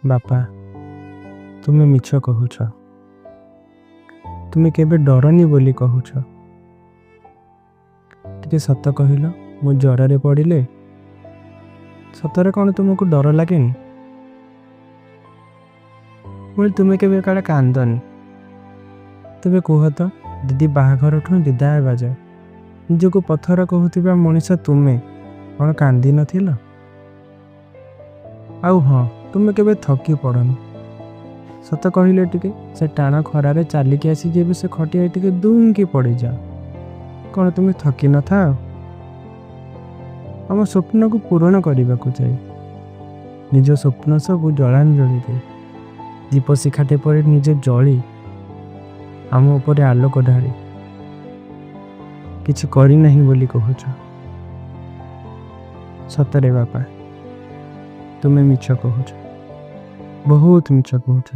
ବାପା, ତୁମେ ମିଛ କହୁଛ। ତୁମେ କେବେ ଡରନି ବୋଲି କହୁଛ। ଟିକେ ସତ କହିଲ, ମୁଁ ଜ୍ୱରରେ ପଡ଼ିଲେ ସତରେ କ'ଣ ତୁମକୁ ଡର ଲାଗେନି? ପୁଣି ତୁମେ କେବେ କାଳେ କାନ୍ଦନି। ତେବେ କୁହ ତ, ଦିଦି ବାହାଘରଠୁ ବିଦାୟ ହେବା ଯାଏ ନିଜକୁ ପଥର କହୁଥିବା ମଣିଷ ତୁମେ କ'ଣ କାନ୍ଦି ନଥିଲ? ଆଉ ହଁ, ତୁମେ କେବେ ଥକି ପଡ଼ନି। ସତ କହିଲେ ଟିକେ, ସେ ଟାଣ ଖରାରେ ଚାଲିକି ଆସି ଯେବେ ସେ ଖଟିଆରେ ଟିକେ ଦୁମକି ପଡ଼ିଯାଅ, କ'ଣ ତୁମେ ଥକି ନଥାଅ? ଆମ ସ୍ୱପ୍ନକୁ ପୂରଣ କରିବାକୁ ଯାଇ ନିଜ ସ୍ୱପ୍ନ ସବୁ ଜଳାଞ୍ଜଳି ଦେଇ ଦୀପ ଶିଖାଟେ ପରି ନିଜେ ଜଳି ଆମ ଉପରେ ଆଲୋକ ଢାଳି କିଛି କରିନାହିଁ ବୋଲି କହୁଛ। ସତରେ ବାପା, ତୁମେ ମିଛ କହୁଛ, ବହୁତ ମିଛ କହୁଛ।